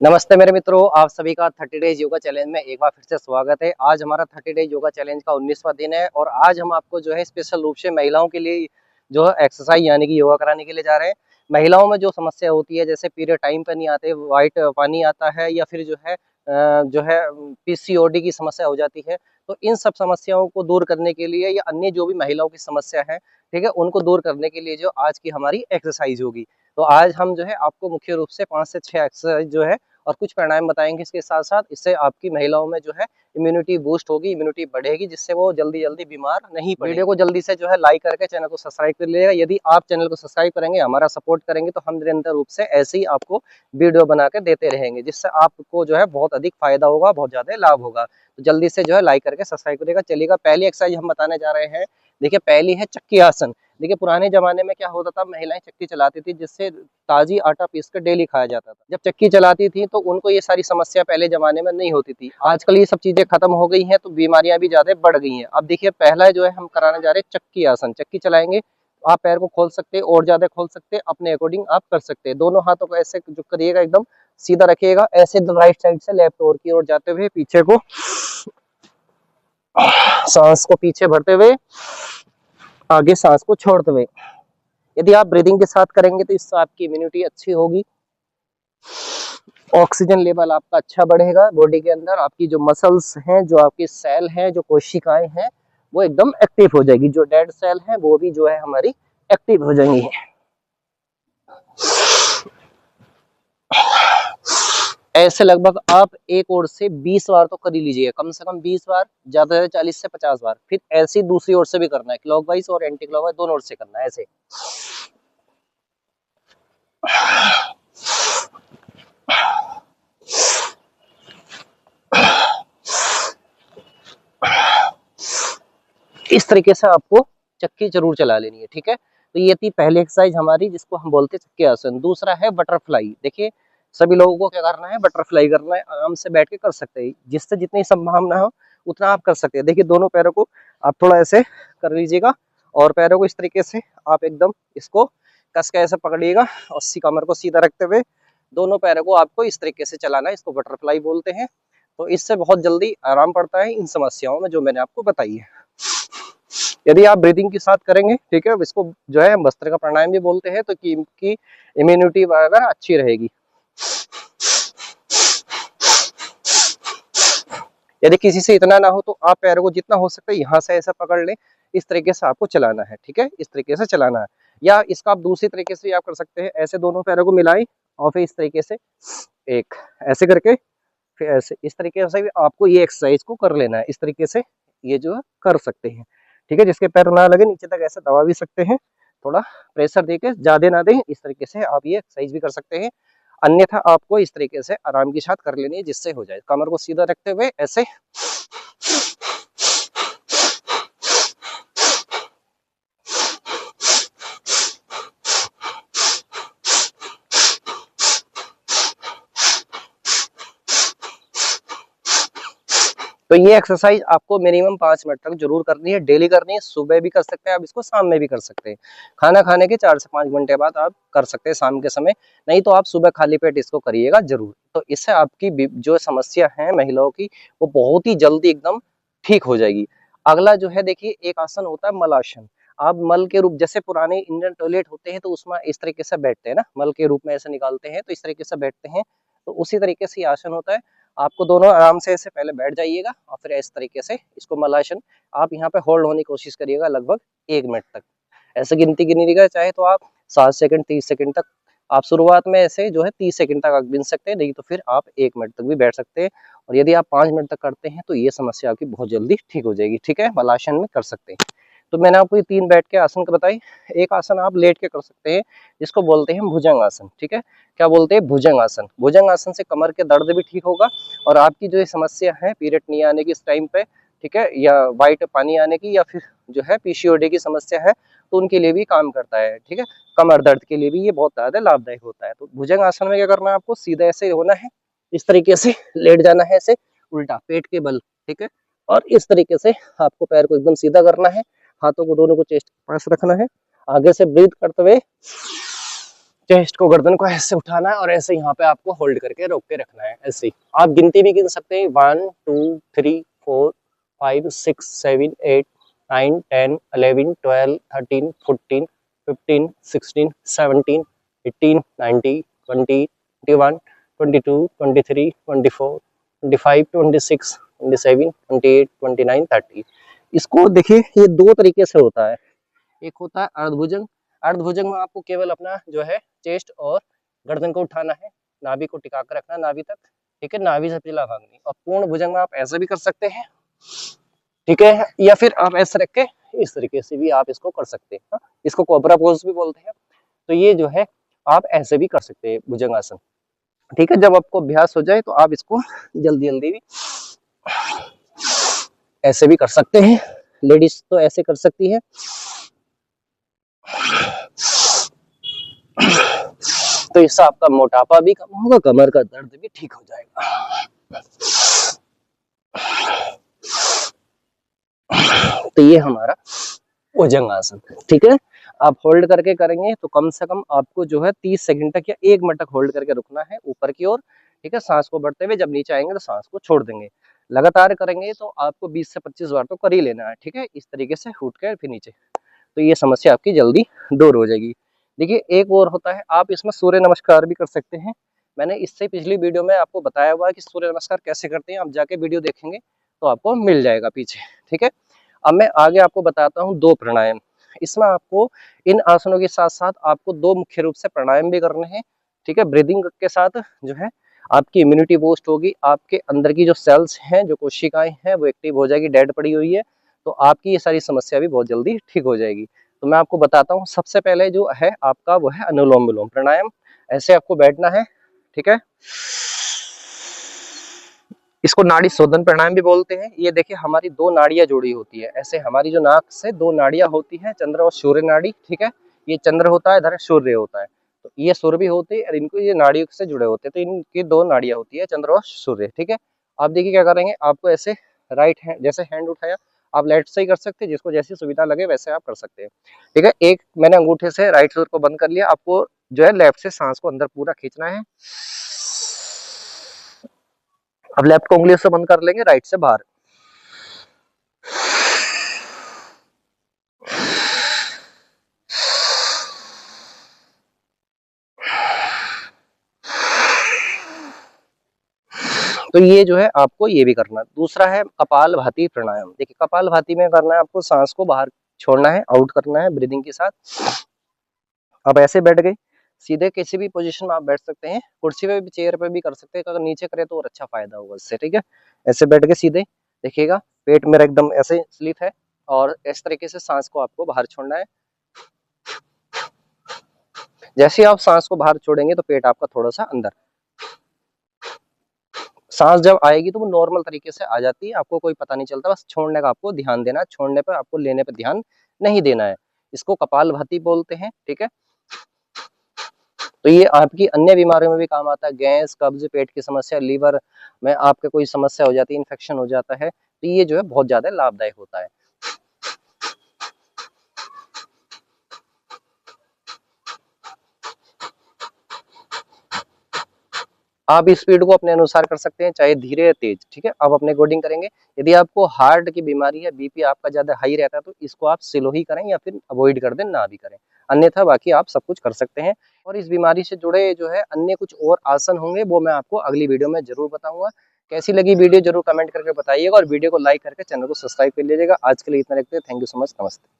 नमस्ते मेरे मित्रों, आप सभी का 30 डेज योगा चैलेंज में एक बार फिर से स्वागत है। आज हमारा 30 डेज योगा चैलेंज का 19वां दिन है और आज हम आपको जो है स्पेशल रूप से महिलाओं के लिए जो है एक्सरसाइज यानी कि योगा कराने के लिए जा रहे हैं। महिलाओं में जो समस्या होती है, जैसे पीरियड टाइम पर नहीं आते, वाइट पानी आता है या फिर जो है पीसीओडी की समस्या हो जाती है। तो इन सब समस्याओं को दूर करने के लिए या अन्य जो भी महिलाओं की समस्या है, ठीक है, उनको दूर करने के लिए जो आज की हमारी एक्सरसाइज होगी। तो आज हम जो है आपको मुख्य रूप से 5 से 6 एक्सरसाइज जो है और कुछ प्राणायाम बताएंगे। इसके साथ साथ इससे आपकी महिलाओं में जो है इम्यूनिटी बूस्ट होगी, इम्यूनिटी बढ़ेगी, जिससे वो जल्दी जल्दी बीमार नहीं पड़ेगी। वीडियो को जल्दी से जो है लाइक करके चैनल को सब्सक्राइब कर लीजिएगा। यदि आप चैनल को सब्सक्राइब करेंगे, हमारा सपोर्ट करेंगे, तो हम निरंतर रूप से ऐसे ही आपको वीडियो बना के देते रहेंगे, जिससे आपको जो है बहुत अधिक फायदा होगा, बहुत ज्यादा लाभ होगा। तो जल्दी से जो है लाइक करके सब्सक्राइब करिएगा। चलिएगा, पहली एक्सरसाइज हम बताने जा रहे हैं। देखिए, पहली है चक्की आसन। देखिए, पुराने जमाने में क्या होता था, महिलाएं चक्की चलाती थी, जिससे ताजी आटा पीस कर डेली खाया जाता था। जब चक्की चलाती थी तो उनको ये सारी समस्या पहले जमाने में नहीं होती थी। आजकल ये सब चीजें खत्म हो गई हैं, तो बीमारियां भी ज्यादा बढ़ गई हैं। अब देखिए, पहला जो है हम कराने जा रहे हैं चक्की आसन। चक्की चलाएंगे, आप पैर को खोल सकते हैं और ज्यादा खोल सकते हैं, अपने अकॉर्डिंग आप कर सकते हैं। दोनों हाथों को ऐसे जो करिएगा, एकदम सीधा रखिएगा, ऐसे राइट साइड से लेफ्ट ओर की ओर जाते हुए पीछे को सांस को पीछे भरते हुए आगे सांस को छोड़ते हुए। यदि आप ब्रीदिंग के साथ करेंगे तो इससे आपकी इम्यूनिटी अच्छी होगी, ऑक्सीजन लेवल आपका अच्छा बढ़ेगा बॉडी के अंदर, आपकी जो मसल्स हैं, जो आपके सेल हैं, जो कोशिकाएं हैं, वो एकदम एक्टिव हो जाएगी। जो डेड सेल हैं वो भी जो है हमारी एक्टिव हो जाएंगी। ऐसे लगभग आप एक ओर से 20 बार तो कर ही लीजिए, कम से कम 20 बार, ज्यादा से 40 से 50 बार। फिर ऐसी दूसरी ओर से भी करना है, क्लॉकवाइज और एंटी क्लॉकवाइज दोनों ओर से करना है ऐसे। इस तरीके से आपको चक्की जरूर चला लेनी है, ठीक है। तो ये थी पहली एक्सरसाइज हमारी, जिसको हम बोलते हैं चक्की आसन। दूसरा है बटरफ्लाई। देखिए, सभी लोगों को क्या करना है, बटरफ्लाई करना है। आराम से बैठ के कर सकते हैं, जिससे जितनी संभावना हो उतना आप कर सकते हैं। देखिए, दोनों पैरों को आप थोड़ा ऐसे कर लीजिएगा और पैरों को इस तरीके से आप एकदम इसको कस के ऐसे पकड़िएगा और कमर को सीधा रखते हुए दोनों पैरों को आपको इस तरीके से चलाना है। इसको बटरफ्लाई बोलते हैं। तो इससे बहुत जल्दी आराम पड़ता है इन समस्याओं में जो मैंने आपको बताई है। यदि आप ब्रीदिंग के साथ करेंगे, ठीक है, इसको जो है भस्त्रिका प्राणायाम भी बोलते हैं, तो कि इनकी इम्यूनिटी वगैरह अच्छी रहेगी। यदि किसी से इतना ना हो तो आप पैरों को जितना हो सके यहाँ से ऐसा पकड़ लें, इस तरीके से आपको चलाना है, ठीक है, इस तरीके से चलाना है। या इसका आप दूसरी तरीके से आप कर सकते हैं, ऐसे दोनों पैरों को मिलाएं और फिर इस तरीके से एक ऐसे करके फिर ऐसे, इस तरीके से भी आपको ये एक्सरसाइज को कर लेना है। इस तरीके से ये जो है कर सकते हैं, ठीक है। जिसके पैर ना लगे नीचे तक ऐसे दबा भी सकते हैं, थोड़ा प्रेशर देके, ज्यादा ना दें। इस तरीके से आप ये एक्सरसाइज भी कर सकते हैं। अन्यथा आपको इस तरीके से आराम के साथ कर लेनी है, जिससे हो जाए। कमर को सीधा रखते हुए ऐसे तो ये एक्सरसाइज आपको मिनिमम 5 मिनट तक जरूर करनी है, डेली करनी है। सुबह भी कर सकते हैं आप इसको, शाम में भी कर सकते हैं। खाना खाने के 4 से 5 घंटे बाद आप कर सकते हैं शाम के समय, नहीं तो आप सुबह खाली पेट इसको करिएगा जरूर। तो इससे आपकी जो समस्या है महिलाओं की, वो बहुत ही जल्दी एकदम ठीक हो जाएगी। अगला जो है, देखिए, एक आसन होता है मलासन। आप मल के रूप, जैसे पुराने इंडियन टॉयलेट होते हैं तो उसमें इस तरीके से बैठते हैं ना, मल के रूप में ऐसे निकालते हैं, तो इस तरीके से बैठते हैं। तो उसी तरीके से आसन होता है। आपको दोनों आराम से ऐसे पहले बैठ जाइएगा और फिर इस तरीके से इसको मलासन आप यहाँ पे होल्ड होने की कोशिश करिएगा लगभग 1 मिनट तक। ऐसे गिनती गिनिएगा, चाहे तो आप 7 सेकंड 30 सेकंड तक, आप शुरुआत में ऐसे जो है 30 सेकंड तक आप गिन सकते हैं, नहीं तो फिर आप 1 मिनट तक भी बैठ सकते हैं। और यदि आप 5 मिनट तक करते हैं तो ये समस्या आपकी बहुत जल्दी ठीक हो जाएगी, ठीक है। मलासन में कर सकते हैं। तो मैंने आपको ये 3 बैठ के आसन का बताई। एक आसन आप लेट के कर सकते हैं, जिसको बोलते हैं भुजंग आसन, ठीक है। क्या बोलते हैं? भुजंग आसन। भुजंग आसन से कमर के दर्द भी ठीक होगा और आपकी जो ये समस्या है पीरियड नहीं आने की इस टाइम पे, ठीक है, या वाइट पानी आने की, या फिर जो है पीसीओडी की समस्या है, तो उनके लिए भी काम करता है, ठीक है। कमर दर्द के लिए भी ये बहुत ज्यादा लाभदायक होता है। तो भुजंग आसन में क्या करना है आपको, सीधा ऐसे होना है, इस तरीके से लेट जाना है, ऐसे उल्टा पेट के बल, ठीक है। और इस तरीके से आपको पैर को एकदम सीधा करना है, हाथों को दोनों को चेस्ट के पास रखना है, आगे से ब्रीथ करते हुए चेस्ट को, गर्दन को ऐसे उठाना है और ऐसे यहाँ पे आपको होल्ड करके रोक के रखना है। ऐसे ही आप गिनती भी गिन सकते हैं, 1 2 3 4 5 6 7 8 9 10 11 12 13 14 15 16 17 18 19 20 21 22 23 24 25 26 27 28 29 30। इसको देखिए ये दो तरीके से होता है। एक होता है अर्धभुजंग। अर्धभुजंग में आपको केवल अपना जो है चेस्ट और गर्दन को उठाना है, नाभि को टिका कर रखना नाभि तक, ठीक है, नाभि से पिछला भाग नहीं। और पूर्ण भुजंग में आप ऐसा भी कर सकते हैं, ठीक है, या फिर आप ऐसे रख के इस तरीके से भी आप इसको कर सकते हैं। इसको कोबरा पोज भी बोलते हैं। तो ये जो है आप ऐसे भी कर सकते हैं भुजंगासन, ठीक है। जब आपको अभ्यास हो जाए तो आप इसको जल्दी जल्दी भी ऐसे भी कर सकते हैं। लेडीज तो ऐसे कर सकती है। तो इससे आपका मोटापा भी कम होगा, कमर का दर्द भी ठीक हो जाएगा। तो ये हमारा भुजंगासन, ठीक है। आप होल्ड करके करेंगे तो कम से कम आपको जो है 30 सेकंड तक या 1 मिनट तक होल्ड करके रुकना है ऊपर की ओर, ठीक है। सांस को बढ़ते हुए जब नीचे आएंगे तो सांस को छोड़ देंगे। लगातार करेंगे तो आपको 20 से 25 बार तो कर ही लेना है, ठीक है। इस तरीके से उठ कर फिर नीचे, तो ये समस्या आपकी जल्दी दूर हो जाएगी। देखिए एक और होता है, आप इसमें सूर्य नमस्कार भी कर सकते हैं। मैंने इससे पिछली वीडियो में आपको बताया हुआ है कि सूर्य नमस्कार कैसे करते हैं, आप जाके वीडियो देखेंगे तो आपको मिल जाएगा पीछे, ठीक है। अब मैं आगे आपको बताता हूँ 2 प्राणायाम। इसमें आपको इन आसनों के साथ साथ आपको 2 मुख्य रूप से प्राणायाम भी करने हैं, ठीक है। ब्रीदिंग के साथ जो है आपकी इम्यूनिटी बूस्ट होगी, आपके अंदर की जो सेल्स हैं, जो कोशिकाएं हैं वो एक्टिव हो जाएगी, डेड पड़ी हुई है, तो आपकी ये सारी समस्या भी बहुत जल्दी ठीक हो जाएगी। तो मैं आपको बताता हूँ, सबसे पहले जो है आपका वो है अनुलोम विलोम प्राणायाम। ऐसे आपको बैठना है, ठीक है। इसको नाड़ी शोधन प्राणायाम भी बोलते हैं। ये देखिए हमारी 2 नाड़ियां जुड़ी होती है, ऐसे हमारी जो नाक से 2 नाड़ियां होती है, चंद्र और सूर्य नाड़ी, ठीक है। ये चंद्र होता है, इधर सूर्य होता है, तो ये सूर्य भी होते हैं और इनको ये नाड़ियों से जुड़े होते हैं, तो इनकी 2 नाड़ियां होती है, चंद्र और सूर्य, ठीक है। आप देखिए क्या करेंगे, आपको ऐसे राइट हैंड, जैसे हैंड उठाया आप लेफ्ट से ही कर सकते हैं, जिसको जैसी सुविधा लगे वैसे आप कर सकते हैं, ठीक है। एक मैंने अंगूठे से राइट सूर को बंद कर लिया, आपको जो है लेफ्ट से सांस को अंदर पूरा खींचना है। अब लेफ्ट को उंगलियों से बंद कर लेंगे, राइट से बाहर। तो ये जो है आपको ये भी करना। दूसरा है कपाल भाती प्राणायाम। देखिए कपाल भाती में करना है आपको, सांस को बाहर छोड़ना है, आउट करना है ब्रीदिंग के साथ। अब ऐसे बैठ गए, सीधे किसी भी पोजीशन में आप बैठ सकते हैं, कुर्सी पे भी चेयर पे भी कर सकते हैं, अगर नीचे करें तो और अच्छा फायदा होगा इससे, ठीक है। ऐसे बैठ के सीधे देखिएगा, पेट मेरा एकदम ऐसे स्लिप है और इस तरीके से सांस को आपको बाहर छोड़ना है। जैसे ही आप सांस को बाहर छोड़ेंगे तो पेट आपका थोड़ा सा अंदर, सांस जब आएगी तो वो नॉर्मल तरीके से आ जाती है, आपको कोई पता नहीं चलता, बस छोड़ने का आपको ध्यान देना है, छोड़ने पर आपको लेने पर ध्यान नहीं देना है। इसको कपालभाति बोलते हैं, ठीक है। तो ये आपकी अन्य बीमारियों में भी काम आता है, गैस, कब्ज, पेट की समस्या, लीवर में आपके कोई समस्या हो जाती है, इन्फेक्शन हो जाता है, तो ये जो है बहुत ज्यादा लाभदायक होता है। आप स्पीड को अपने अनुसार कर सकते हैं, चाहे धीरे या तेज, ठीक है। आप अपने अकॉर्डिंग करेंगे। यदि आपको हार्ट की बीमारी है, बीपी आपका ज्यादा हाई रहता है, तो इसको आप स्लो ही करें या फिर अवॉइड कर दें, ना भी करें, अन्यथा बाकी आप सब कुछ कर सकते हैं। और इस बीमारी से जुड़े जो है अन्य कुछ और आसन होंगे, वो मैं आपको अगली वीडियो में जरूर बताऊंगा। कैसी लगी वीडियो जरूर कमेंट करके बताइएगा और वीडियो को लाइक करके चैनल को सब्सक्राइब कर लीजिएगा। आज के लिए इतना रखते हैं, थैंक यू सो मच, नमस्ते।